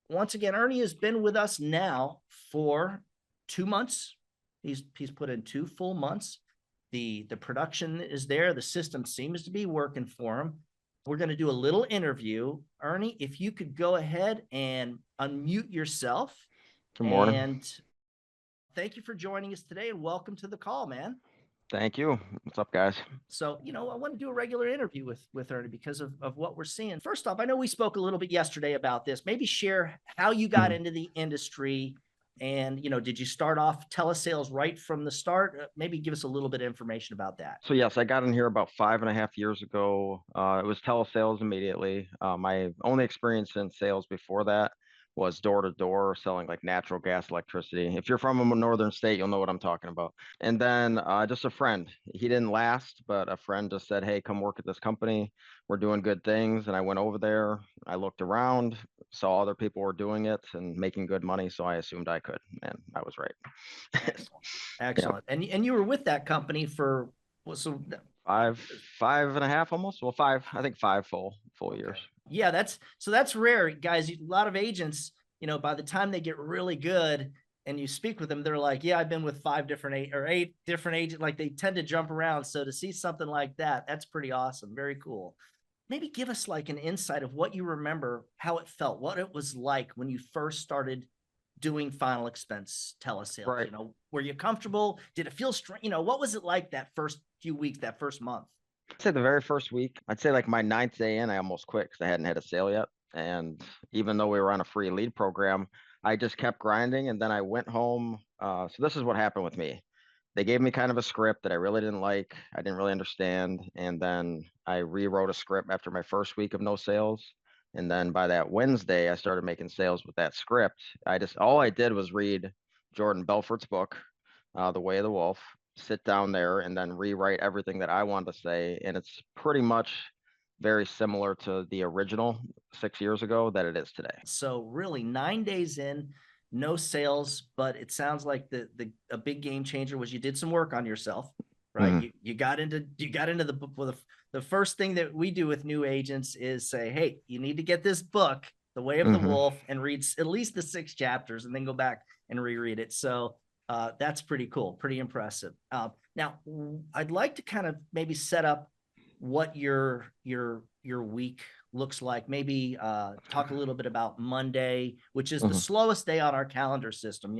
once again, Ernie has been with us now for 2 months. He's put in 2 full months. The production is there. The system seems to be working for him. We're going to do a little interview. Ernie, if you could go ahead and unmute yourself. Good morning. And thank you for joining us today, and welcome to the call, man. Thank you. What's up, guys? So, I want to do a regular interview with Ernie because of what we're seeing. First off, I know we spoke a little bit yesterday about this. Maybe share how you got into the industry, and, did you start off telesales right from the start? Maybe give us a little bit of information about that. So yes, I got in here about 5.5 years ago. It was telesales immediately. My only experience in sales before that was door to door selling like natural gas, electricity. If you're from a northern state, you'll know what I'm talking about. And then just a friend, he didn't last, but a friend just said, "Hey, come work at this company. We're doing good things." And I went over there. I looked around, saw other people were doing it and making good money, so I assumed I could, and I was right. Excellent. Yeah. And you were with that company for so 5.5 almost. Well, I think 5 full years. Yeah, that's rare, guys. A lot of agents, by the time they get really good and you speak with them, they're like, "Yeah, I've been with 8 different agents." Like, they tend to jump around. So to see something like that, that's pretty awesome. Very cool. Maybe give us like an insight of what you remember, how it felt, what it was like when you first started doing final expense telesales. Right. Were you comfortable? Did it feel strange? What was it like that first few weeks, that first month? I'd say the very first week, I'd say like my 9th day in, I almost quit because I hadn't had a sale yet. And even though we were on a free lead program, I just kept grinding. And then I went home. So this is what happened with me. They gave me kind of a script that I really didn't like. I didn't really understand. And then I rewrote a script after my first week of no sales. And then by that Wednesday, I started making sales with that script. All I did was read Jordan Belfort's book, The Way of the Wolf, sit down there and then rewrite everything that I wanted to say. And it's pretty much very similar to the original 6 years ago that it is today. So really 9 days in, no sales, but it sounds like a big game changer was you did some work on yourself, right? Mm-hmm. You got into the first thing that we do with new agents is say, "Hey, you need to get this book, The Way of the Wolf, and read at least the 6 chapters and then go back and reread it." So that's pretty cool, pretty impressive. Now, I'd like to kind of maybe set up what your week looks like. Maybe talk a little bit about Monday, which is the slowest day on our calendar system.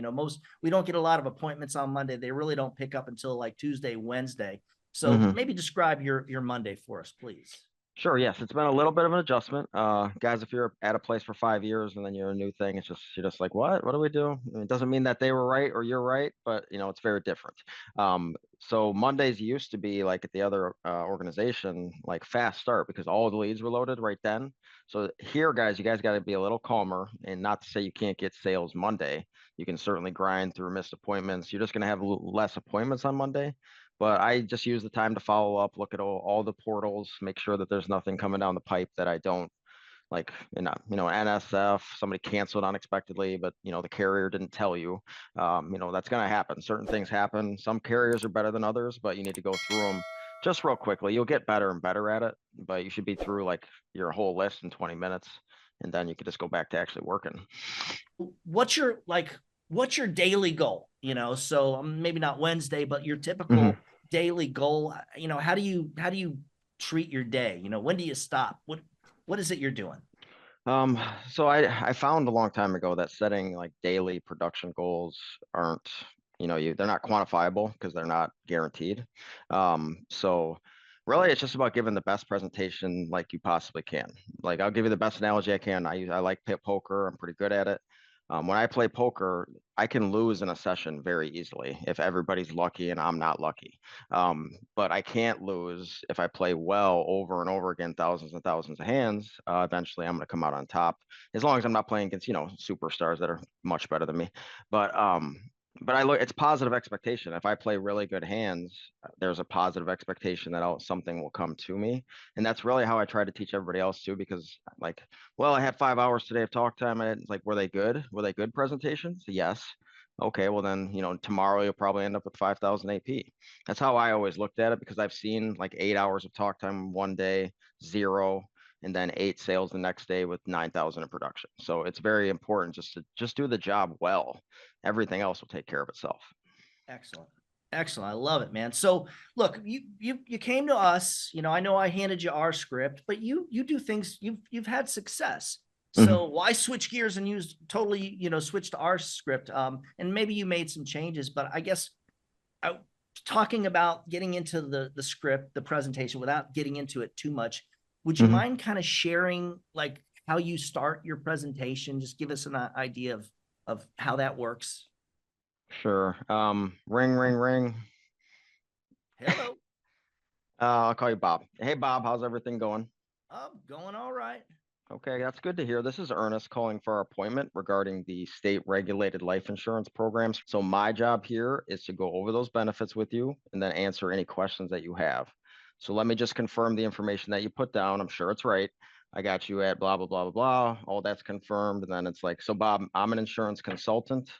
We don't get a lot of appointments on Monday. They really don't pick up until like Tuesday, Wednesday. So maybe describe your Monday for us, please. Sure. Yes, it's been a little bit of an adjustment. Guys, if you're at a place for 5 years and then you're a new thing, you're just like, what do we do? I mean, it doesn't mean that they were right or you're right, but it's very different. So Mondays used to be like at the other organization, like fast start because all the leads were loaded right then. So here, guys, you guys got to be a little calmer, and not to say you can't get sales Monday. You can certainly grind through missed appointments. You're just going to have less appointments on Monday. But I just use the time to follow up, look at all the portals, make sure that there's nothing coming down the pipe that I don't like, NSF, somebody canceled unexpectedly, but the carrier didn't tell you. That's going to happen. Certain things happen. Some carriers are better than others, but you need to go through them just real quickly. You'll get better and better at it, but you should be through like your whole list in 20 minutes, and then you could just go back to actually working. What's your daily goal? So maybe not Wednesday, but your typical daily goal. How do you treat your day? When do you stop? What is it you're doing? So I found a long time ago that setting like daily production goals aren't, they're not quantifiable because they're not guaranteed. So really it's just about giving the best presentation like you possibly can. Like, I'll give you the best analogy I can. I like poker. I'm pretty good at it. When I play poker, I can lose in a session very easily if everybody's lucky and I'm not lucky. But I can't lose if I play well over and over again, thousands and thousands of hands. Eventually, I'm going to come out on top, as long as I'm not playing against, superstars that are much better than me. But it's positive expectation. If I play really good hands, there's a positive expectation that something will come to me. And that's really how I try to teach everybody else too, because like, well, I had 5 hours today of talk time. And it's like, were they good? Were they good presentations? Yes. Okay. Well then, tomorrow you'll probably end up with 5,000 AP. That's how I always looked at it, because I've seen like 8 hours of talk time one day, 0. and then 8 sales the next day with 9,000 in production. So it's very important just to do the job well. Everything else will take care of itself. Excellent. Excellent. I love it, man. So look, you came to us, I know I handed you our script, but you do things, you've had success. So why switch gears and use totally, switch to our script? And maybe you made some changes, but I guess talking about getting into the script, the presentation, without getting into it too much, would you mind kind of sharing like how you start your presentation? Just give us an idea of how that works. Sure. Ring, ring, ring. Hello. I'll call you Bob. Hey, Bob, how's everything going? Going all right. Okay, that's good to hear. This is Ernest calling for our appointment regarding the state regulated life insurance programs. So my job here is to go over those benefits with you and then answer any questions that you have. So let me just confirm the information that you put down. I'm sure it's right. I got you at blah, blah, blah, blah, blah. All that's confirmed. And then it's like, so Bob, I'm an insurance consultant,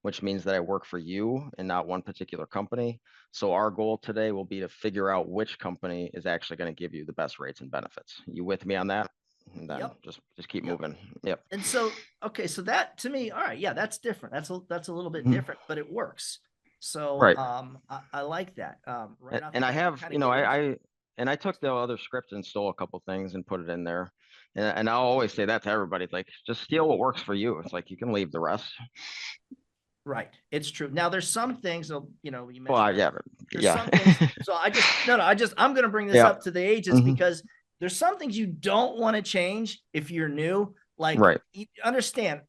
which means that I work for you and not one particular company. So our goal today will be to figure out which company is actually going to give you the best rates and benefits. You with me on that? And then just keep moving. Yep. And so, okay, so that to me, all right, yeah, that's different. That's a little bit different, but it works. So, Right. I like that. Right off And I have, I I took the other script and stole a couple things and put it in there. And I'll always say that to everybody, like, just steal what works for you. It's like, you can leave the rest. Right. It's true. Now there's some things, you mentioned, Well, yeah, there's yeah. some things. So I'm going to bring this Yeah. up to the agents because there's some things you don't want to change if you're new. Like, Right. you understand,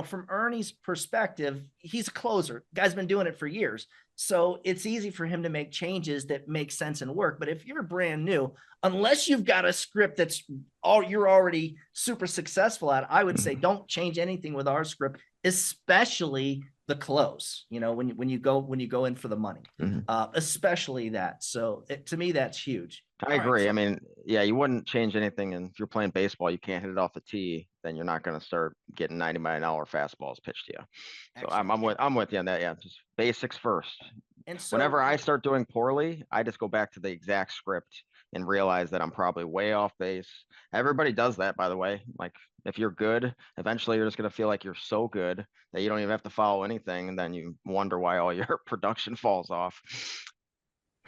from Ernie's perspective, he's a closer. Guy's been doing it for years. So it's easy for him to make changes that make sense and work. But if you're brand new, unless you've got a script that's you're already super successful at, I would say don't change anything with our script, especially the close, when you go in for the money, especially that. So to me, that's huge. I agree. I mean, yeah, you wouldn't change anything. And if you're playing baseball, you can't hit it off the tee, then you're not going to start getting 90-mile-an-hour fastballs pitched to you. So I'm with you on that. Yeah, just basics first. And so whenever I start doing poorly, I just go back to the exact script and realize that I'm probably way off base. Everybody does that, by the way. Like, if you're good, eventually you're just going to feel like you're so good that you don't even have to follow anything. And then you wonder why all your production falls off.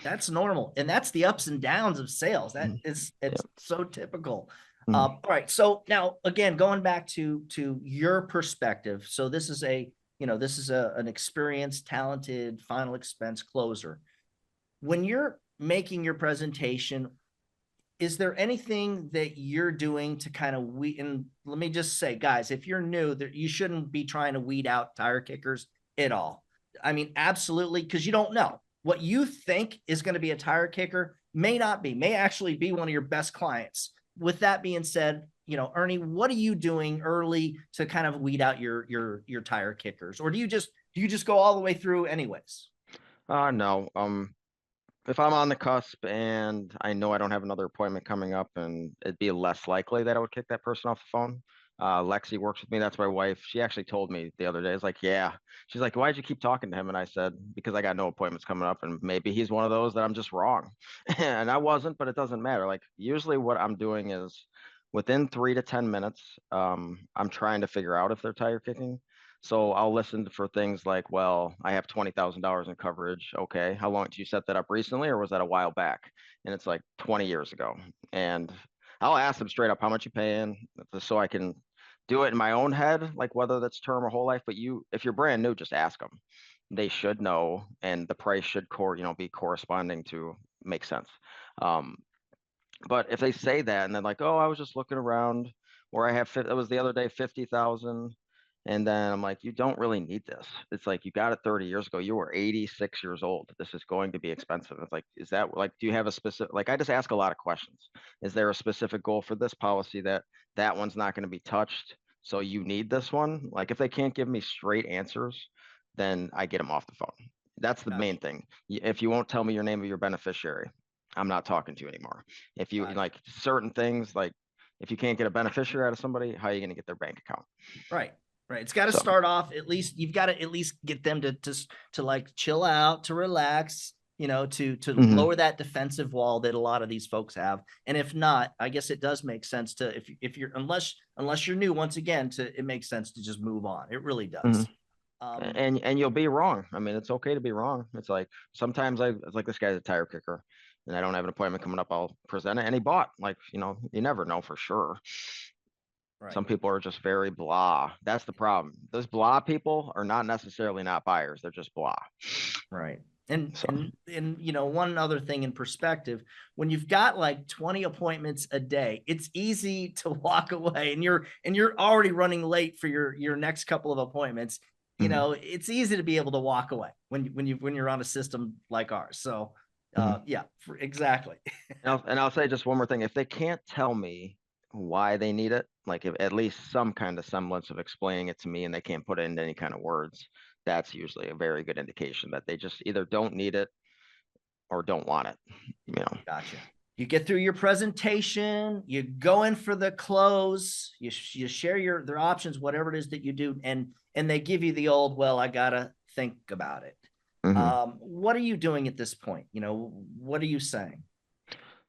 That's normal. And that's the ups and downs of sales. It's so typical. All right. So now, again, going back to your perspective. So this is an experienced, talented final expense closer. When you're making your presentation, is there anything that you're doing to kind of and let me just say, guys, if you're new, that you shouldn't be trying to weed out tire kickers at all. I mean, absolutely, because you don't know. What you think is going to be a tire kicker may not be, may actually be one of your best clients. With that being said, Ernie, what are you doing early to kind of weed out your tire kickers? Or do you just go all the way through anyways? No. If I'm on the cusp and I know I don't have another appointment coming up, and it'd be less likely that I would kick that person off the phone. Lexi works with me. That's my wife. She actually told me the other day, it's like, yeah, she's like, why'd you keep talking to him? And I said, because I got no appointments coming up, and maybe he's one of those that I'm just wrong. And I wasn't, but it doesn't matter. Like, usually what I'm doing is within 3 to 10 minutes, I'm trying to figure out if they're tire kicking. So I'll listen for things like, well, I have $20,000 in coverage. Okay. How long did you set that up recently, or was that a while back? And it's like 20 years ago. And I'll ask them straight up, how much you paying, so I can do it in my own head, like whether that's term or whole life. But if you're brand new, just ask them. They should know, and the price should be corresponding to make sense. But if they say that and they're like, oh, I was just looking around, or it was the other day, 50,000. And then I'm like, you don't really need this. It's like, you got it 30 years ago. You were 86 years old. This is going to be expensive. It's like, is that like, do you have a specific, like, I just ask a lot of questions. Is there a specific goal for this policy that one's not going to be touched, so you need this one? Like, if they can't give me straight answers, then I get them off the phone. That's the main thing. If you won't tell me your name of your beneficiary, I'm not talking to you anymore. If you like certain things, like if you can't get a beneficiary out of somebody, how are you going to get their bank account? Right. It's got to start off, at least you've got to at least get them to like chill out, to relax, to Mhm. lower that defensive wall that a lot of these folks have. And if not, I guess it does make sense to, if you're, unless you're new, once again, it makes sense to just move on. It really does. Mhm. Um, And you'll be wrong. I mean, it's okay to be wrong. It's like sometimes it's like this guy's a tire kicker and I don't have an appointment coming up. I'll present it and he bought. Like, you never know for sure. right. Some people are just very blah. That's the problem. Those blah people are not necessarily not buyers. They're just blah. Right. And So, one other thing in perspective, when you've got like 20 appointments a day, it's easy to walk away and you're already running late for your next couple of appointments. mhm, It's easy to be able to walk away when you're on a system like ours. So mhm. yeah, exactly. And I'll say just one more thing. If they can't tell me why they need it, like if at least some kind of semblance of explaining it to me and they can't put it into any kind of words, that's usually a very good indication that they just either don't need it or don't want it. You know. Gotcha. You get through your presentation, you go in for the close, you share their options, whatever it is that you do, and they give you the old, well, I gotta think about it. Mhm. What are you doing at this point? What are you saying?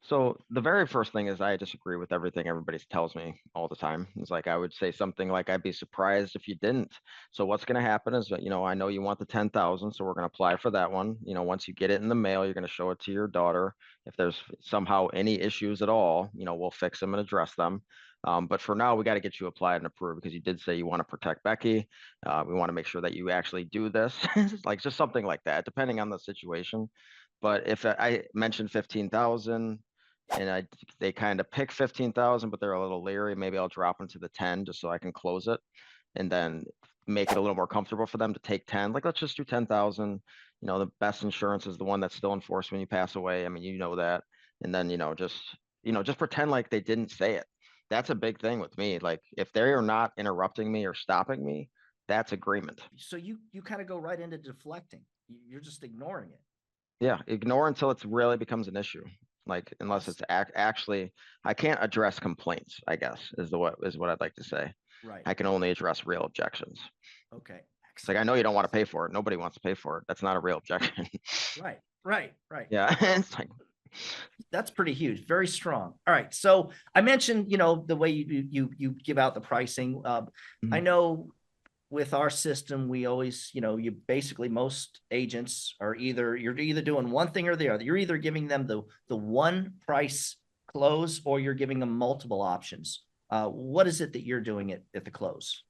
So the very first thing is I disagree with everything everybody tells me all the time. It's like I would say something like I'd be surprised if you didn't. So what's going to happen is that I know you want the 10,000, so we're going to apply for that one. Once you get it in the mail, you're going to show it to your daughter. If there's somehow any issues at all, we'll fix them and address them. But for now, we got to get you applied and approved because you did say you want to protect Becky. We want to make sure that you actually do this, like just something like that, depending on the situation. But if I mentioned 15,000 and they kind of pick 15,000, but they're a little leery. Maybe I'll drop them to the 10 just so I can close it and then make it a little more comfortable for them to take 10. Like, let's just do 10,000. The best insurance is the one that's still enforced when you pass away. I mean, that. And then, just pretend like they didn't say it. That's a big thing with me. Like, if they are not interrupting me or stopping me, that's agreement. So you kind of go right into deflecting. You're just ignoring it. Yeah, ignore until it really becomes an issue. Like unless Awesome. it's actually, I can't address complaints, I guess, is what I'd like to say. Right. I can only address real objections. Okay. It's like I Excellent. know you don't want to pay for it. Nobody wants to pay for it. That's not a real objection. Right. Right. Right. Yeah, Well, it's like that's pretty huge. Very strong. All right. So I mentioned, the way you give out the pricing. I mhm. know with our system, we always, you basically most agents are you're either doing one thing or the other. You're either giving them the one price close or you're giving them multiple options. What is it that you're doing at the close?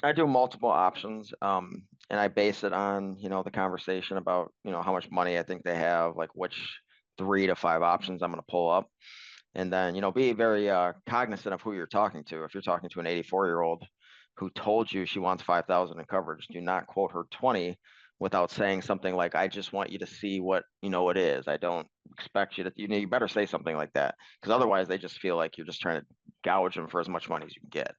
I do multiple options, and I base it on the conversation about how much money I think they have, like which 3 to 5 options I'm going to pull up. And then be very cognizant of who you're talking to. If you're talking to an 84-year-old who told you she wants 5,000 in coverage, do not quote her 20 without saying something like, I just want you to see what it is. I don't expect you to, you better say something like that, because otherwise they just feel like you're just trying to gouge them for as much money as you can get.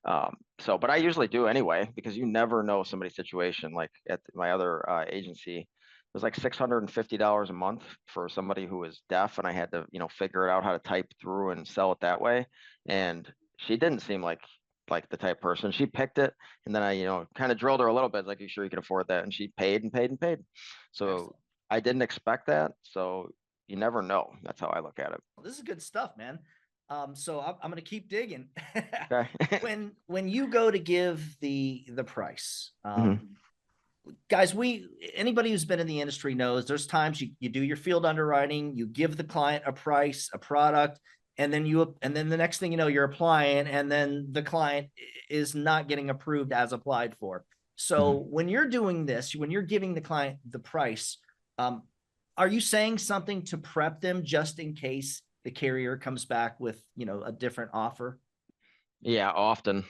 But I usually do anyway, because you never know somebody's situation. Like at my other agency, it was like $650 a month for somebody who was deaf, and I had to figure it out how to type through and sell it that way. Wow. And she didn't seem like the type person. She picked it, and then I kind of drilled her a little bit, like, you sure you can afford that? And she paid and paid and paid. So Excellent. I didn't expect that. So you never know. That's how I look at it. This is good stuff, man. So I'm going to keep digging. Okay. when you go to give the price, Mhm. guys, anybody who's been in the industry knows there's times you do your field underwriting, you give the client a price, a product, and then the next thing you know, you're applying, and then the client is not getting approved as applied for. So Mhm. when you're doing this, when you're giving the client the price, um, are you saying something to prep them just in case the carrier comes back with a different offer? Yeah, often.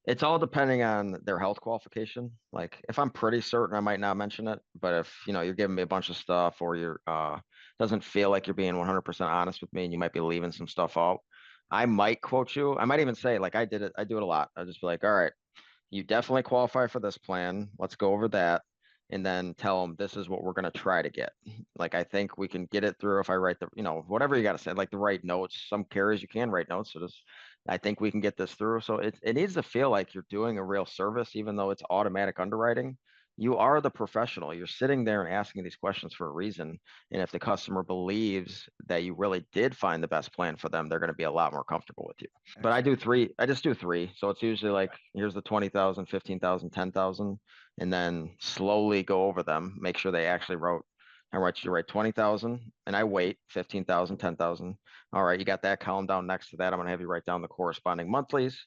It's all depending on their health qualification. Like if I'm pretty certain, I might not mention it. But if you're giving me a bunch of stuff, or you're doesn't feel like you're being 100% honest with me, and you might be leaving some stuff out, I might quote you. I might even say, like, I did it. I do it a lot. I just be like, all right, you definitely qualify for this plan. Let's go over that. And then tell them this is what we're going to try to get. Like, I think we can get it through if I write whatever you got to say, like the right notes. Some carriers you can write notes. So just, I think we can get this through. So it needs to feel like you're doing a real service, even though it's automatic underwriting. you are the professional. You're sitting there and asking these questions for a reason. And if the customer believes that you really did find the best plan for them, they're going to be a lot more comfortable with you. But I do three, I just do three. So it's usually like, here's the 20,000, 15,000, 10,000, and then slowly go over them, make sure they actually wrote. I write you write 20,000 and I wait 15,000, 10,000. All right, you got that column down next to that. I'm going to have you write down the corresponding monthlies.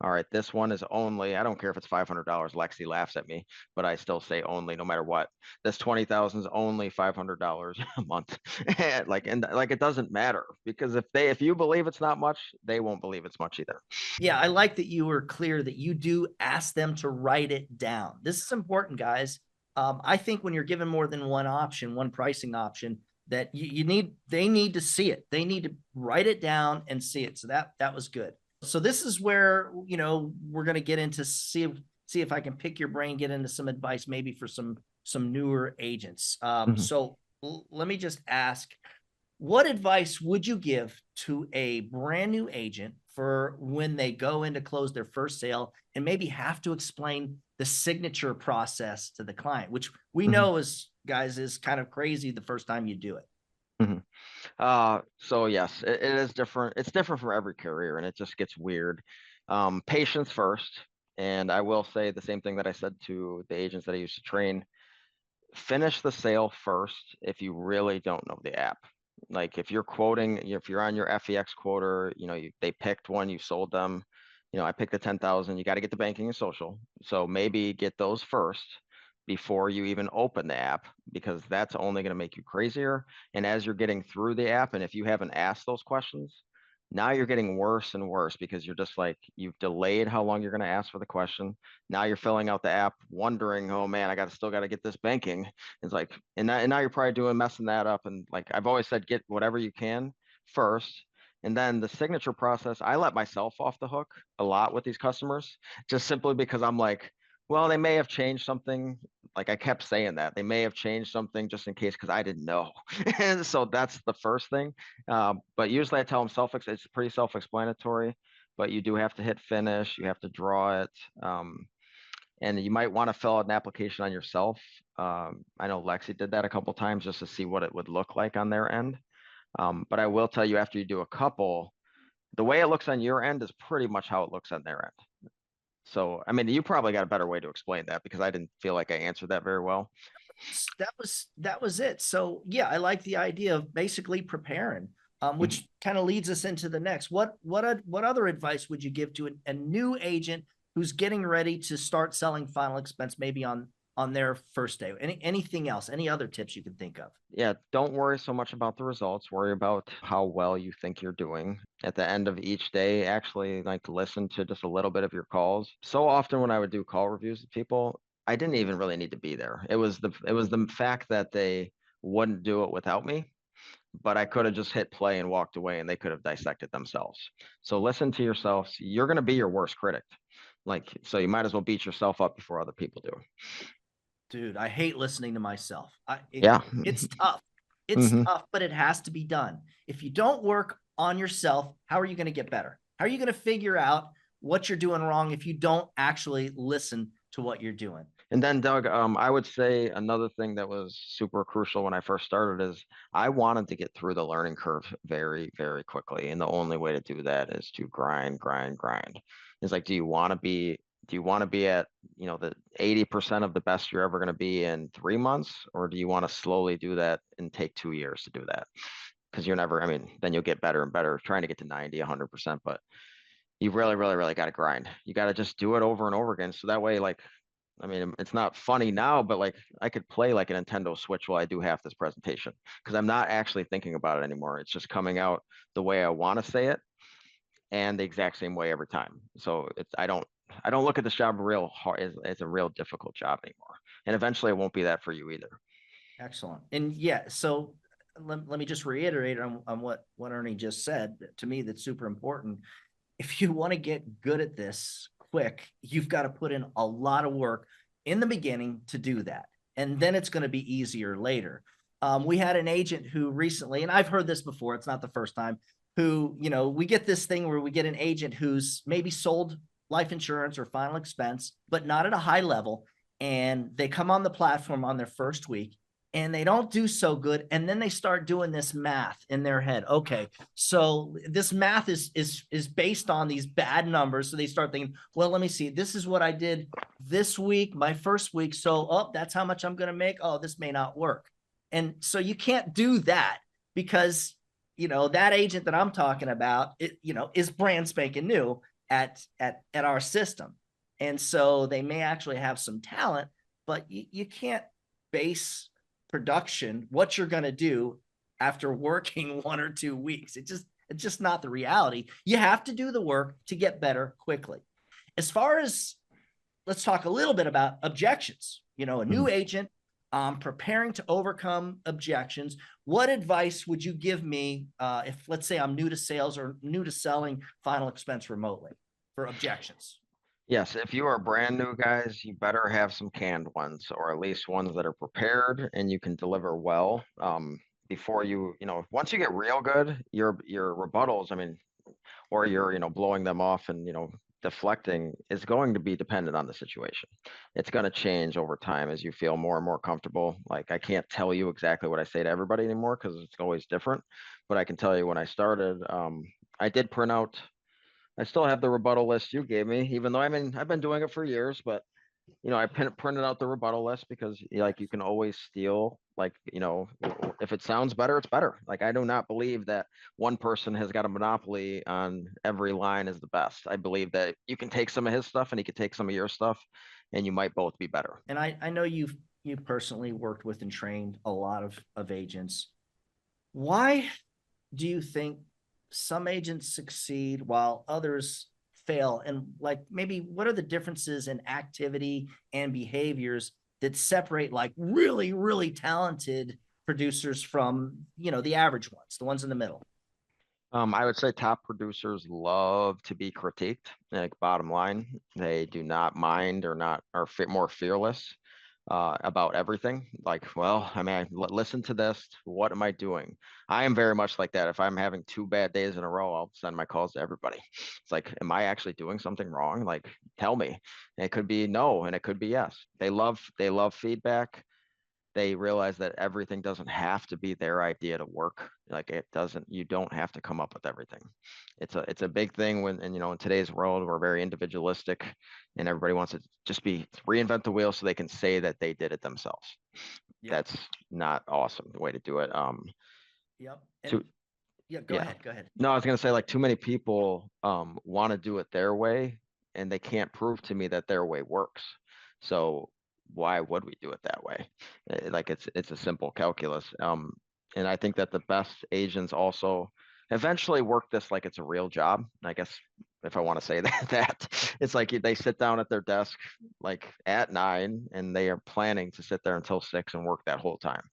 All right, this one is only, I don't care if it's $500. Lexi laughs at me, but I still say only no matter what. This 20,000 is only $500 a month. And like it doesn't matter, because if you believe it's not much, they won't believe it's much either. Yeah, I like that you were clear that you do ask them to write it down. This is important, guys. I think when you're given more than one option, one pricing option, that they need to see it. They need to write it down and see it. So that was good. So this is where, we're going to get into see if I can pick your brain, get into some advice, maybe for some newer agents. So let me just ask, what advice would you give to a brand new agent for when they go in to close their first sale and maybe have to explain the signature process to the client, which we know is kind of crazy the first time you do it? So yes, it is different. It's different for every career, and it just gets weird. Patience first. And I will say the same thing that I said to the agents that I used to train. Finish the sale first if you really don't know the app. Like if you're quoting, if you're on your FEX quoter, they picked one, you sold them. I picked the 10,000. You got to get the banking and social. So maybe get those first before you even open the app, because that's only going to make you crazier. And as you're getting through the app, and if you haven't asked those questions, now you're getting worse and worse, because you're just like, you've delayed how long you're going to ask for the question. Now you're filling out the app wondering, oh man, still got to get this banking. It's like, and now you're probably messing that up. And like I've always said, get whatever you can first. And then the signature process, I let myself off the hook a lot with these customers, just simply because I'm like, well, they may have changed something. Like I kept saying that they may have changed something just in case, because I didn't know. And so that's the first thing. But usually I tell them it's pretty self-explanatory, but you do have to hit finish. You have to draw it. And you might want to fill out an application on yourself. I know Lexi did that a couple times just to see what it would look like on their end. But I will tell you, after you do a couple, the way it looks on your end is pretty much how it looks on their end. So, I mean, you probably got a better way to explain that, because I didn't feel like I answered that very well. That was it. So yeah, I like the idea of basically preparing, which kind of leads us into the next. What other advice would you give to a new agent who's getting ready to start selling final expense, maybe on their first day? Anything else? Any other tips you can think of? Yeah, don't worry so much about the results. Worry about how well you think you're doing. At the end of each day, actually like listen to just a little bit of your calls. So often when I would do call reviews with people, I didn't even really need to be there. It was the fact that they wouldn't do it without me, but I could have just hit play and walked away, and they could have dissected themselves. So listen to yourself. You're going to be your worst critic. So you might as well beat yourself up before other people do. Dude, I hate listening to myself. Yeah. It's tough. It's tough, but it has to be done. If you don't work on yourself, how are you going to get better? How are you going to figure out what you're doing wrong if you don't actually listen to what you're doing? And then Doug, I would say another thing that was super crucial when I first started is I wanted to get through the learning curve very, very quickly. And the only way to do that is to grind, grind, grind. It's like, do you want to be at, the 80% of the best you're ever going to be in 3 months? Or do you want to slowly do that and take 2 years to do that? Because then you'll get better and better trying to get to 90, 100%. But you really, really, really got to grind. You got to just do it over and over again. So that way, it's not funny now, but like I could play like a Nintendo Switch while I do half this presentation, because I'm not actually thinking about it anymore. It's just coming out the way I want to say it, and the exact same way every time. So I don't look at this job real hard as a real difficult job anymore. And eventually it won't be that for you either. Excellent. And yeah, so let me just reiterate on what Ernie just said. To me, that's super important. If you want to get good at this quick, you've got to put in a lot of work in the beginning to do that. And then it's going to be easier later. We had an agent who recently, and I've heard this before, it's not the first time, who, we get this thing where we get an agent who's maybe sold life insurance or final expense, but not at a high level. and they come on the platform on their first week and they don't do so good. And then they start doing this math in their head. Okay, so this math is based on these bad numbers. So they start thinking, well, let me see. This is what I did this week, my first week. So, oh, that's how much I'm going to make. Oh, this may not work. And so you can't do that because, that agent that I'm talking about, is brand spanking new at our system. And so they may actually have some talent, but you can't base production, what you're going to do after working 1 or 2 weeks. It's just not the reality. You have to do the work to get better quickly. As far as, let's talk a little bit about objections. A new agent preparing to overcome objections. What advice would you give me if, let's say, I'm new to sales or new to selling final expense remotely for objections? Yes, if you are brand new, guys, you better have some canned ones, or at least ones that are prepared and you can deliver well. Before once you get real good, your rebuttals, or you're, blowing them off and, deflecting is going to be dependent on the situation. It's going to change over time as you feel more and more comfortable. Like, I can't tell you exactly what I say to everybody anymore because it's always different. But I can tell you when I started, I did print out. I still have the rebuttal list you gave me, even though I've been doing it for years, but I printed out the rebuttal list because you can always steal, if it sounds better, it's better. Like, I do not believe that one person has got a monopoly on every line is the best. I believe that you can take some of his stuff and he could take some of your stuff and you might both be better. And I know you personally worked with and trained a lot of agents. Why do you think some agents succeed while others fail? And maybe what are the differences in activity and behaviors that separate really, really talented producers from, the average ones, the ones in the middle? I would say top producers love to be critiqued. Like, bottom line, they do not mind or are more fearless about everything. Like, well, listen to this. What am I doing? I am very much like that. If I'm having 2 bad days in a row, I'll send my calls to everybody. It's like, am I actually doing something wrong? Like, tell me. And it could be no, and it could be yes. They love feedback. They realize that everything doesn't have to be their idea to work. Like, you don't have to come up with everything. It's a big thing in today's world, we're very individualistic and everybody wants to just reinvent the wheel so they can say that they did it themselves. Yep. That's not awesome the way to do it. Yep. And go ahead. No, I was going to say, too many people want to do it their way and they can't prove to me that their way works. So why would we do it that way? Like, it's a simple calculus. And I think that the best agents also eventually work this like it's a real job. I guess, if I want to say that it's like they sit down at their desk at 9 and they are planning to sit there until 6 and work that whole time.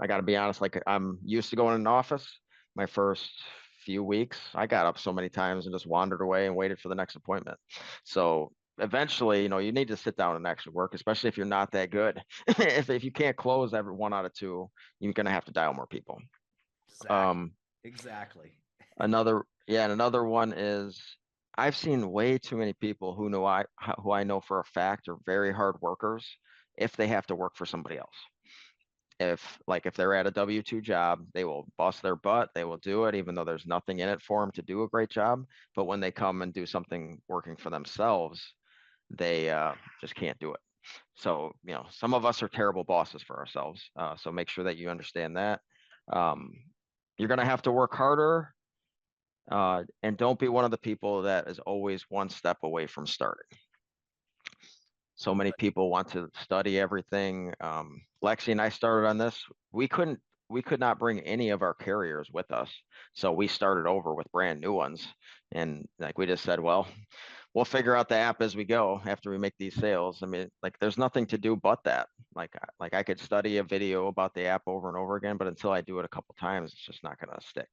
I got to be honest, I'm used to going in an office. My first few weeks, I got up so many times and just wandered away and waited for the next appointment. So eventually, you need to sit down and actually work, especially if you're not that good. if you can't close every 1 out of 2, you're going to have to dial more people. Exactly. Another one is, I've seen way too many people who I know for a fact are very hard workers if they have to work for somebody else. If they're at a W-2 job, they will bust their butt. They will do it, even though there's nothing in it for them to do a great job. But when they come and do something working for themselves, they just can't do it. So, some of us are terrible bosses for ourselves. So make sure that you understand that. You're going to have to work harder. And don't be one of the people that is always one step away from starting. So many people want to study everything. Lexi and I started on this. We could not bring any of our carriers with us. So we started over with brand new ones. And we just said, well, we'll figure out the app as we go after we make these sales. There's nothing to do but that. I could study a video about the app over and over again, but until I do it a couple times, it's just not going to stick.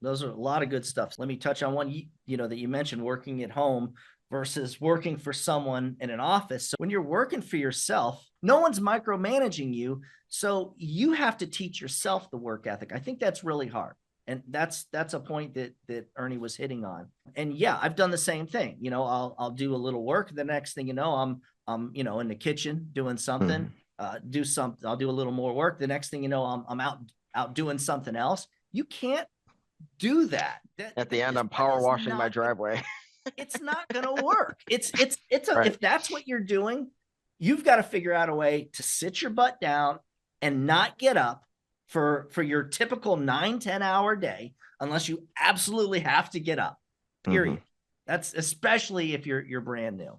Those are a lot of good stuff. Let me touch on one, that you mentioned, working at home versus working for someone in an office. So when you're working for yourself, no one's micromanaging you. So you have to teach yourself the work ethic. I think that's really hard. And that's a point that Ernie was hitting on. And yeah, I've done the same thing. I'll do a little work. The next thing you know, you know, in the kitchen doing something, Mhm. I'll do a little more work. The next thing you know, I'm out doing something else. You can't do that. At the end, I'm That power is washing my not gonna, driveway. it's not gonna work. Right. If that's what you're doing, you've got to figure out a way to sit your butt down and not get up for your typical 9-10 hour day, unless you absolutely have to get up, Mhm. period. That's especially if you're brand new.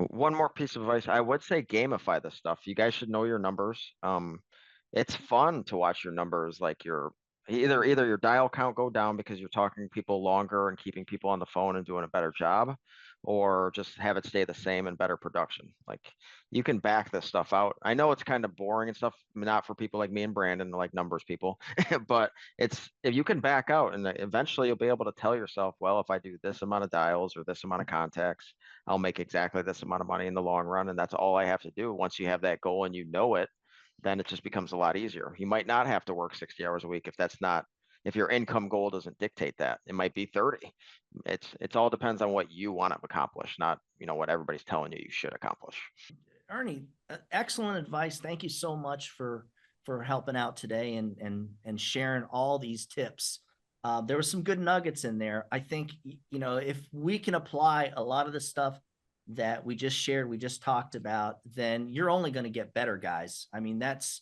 One more piece of advice. I would say gamify this stuff. You guys should know your numbers. It's fun to watch your numbers, like either your dial count go down because you're talking to people longer and keeping people on the phone and doing a better job, or just have it stay the same and better production. Like you can back this stuff out. I know it's kind of boring and stuff, not for people like me and Brandon, like numbers people, but it's if you can back out and eventually you'll be able to tell yourself, well, if I do this amount of dials or this amount of contacts, I'll make exactly this amount of money in the long run. And that's all I have to do. Once you have that goal and you know it, then it just becomes a lot easier. You might not have to work 60 hours a week if your income goal doesn't dictate that. It might be 30. It's all depends on what you want to accomplish, not, what everybody's telling you should accomplish. Ernie, excellent advice. Thank you so much for helping out today and sharing all these tips. There were some good nuggets in there. I think, if we can apply a lot of the stuff that we just shared, we just talked about, then you're only going to get better, guys. I mean, this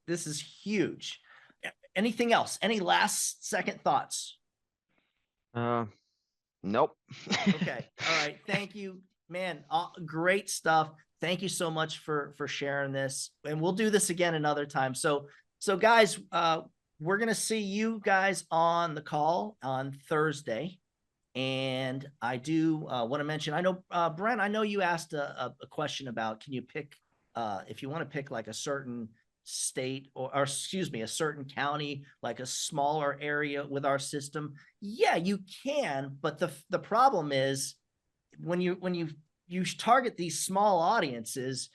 is huge. Anything else? Any last second thoughts? Nope. Okay. All right. Thank you, man. Great stuff. Thank you so much for sharing this, and we'll do this again another time. So guys, we're gonna see you guys on the call on Thursday, and I do want to mention. I know, Brent. I know you asked a question about can you pick if you want to pick like a certain state or excuse me, a certain county, like a smaller area with our system. Yeah, you can, but the problem is when you target these small audiences,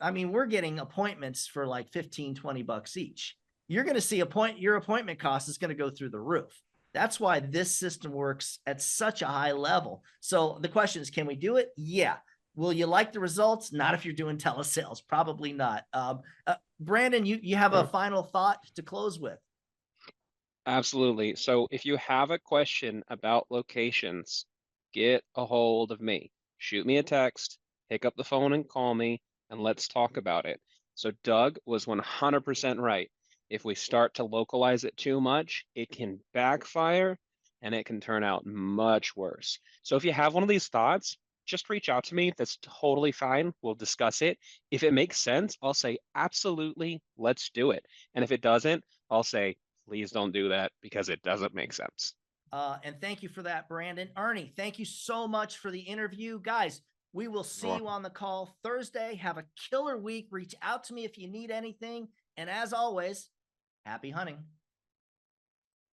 I mean, we're getting appointments for like 15-20 bucks each. You're going to see your appointment cost is going to go through the roof. That's why this system works at such a high level. So the question is, can we do it? Yeah. Will you like the results? Not if you're doing telesales, probably not. Brandon, you have a final thought to close with? Absolutely. So if you have a question about locations, get a hold of me. Shoot me a text, pick up the phone and call me, and let's talk about it. So Doug was 100% right. If we start to localize it too much, it can backfire and it can turn out much worse. So if you have one of these thoughts, just reach out to me. That's totally fine. We'll discuss it. If it makes sense, I'll say, absolutely, let's do it. And if it doesn't, I'll say, please don't do that because it doesn't make sense. And thank you for that, Brandon. Ernie, thank you so much for the interview. Guys, we will see you on the call Thursday. Have a killer week. Reach out to me if you need anything. And as always, happy hunting.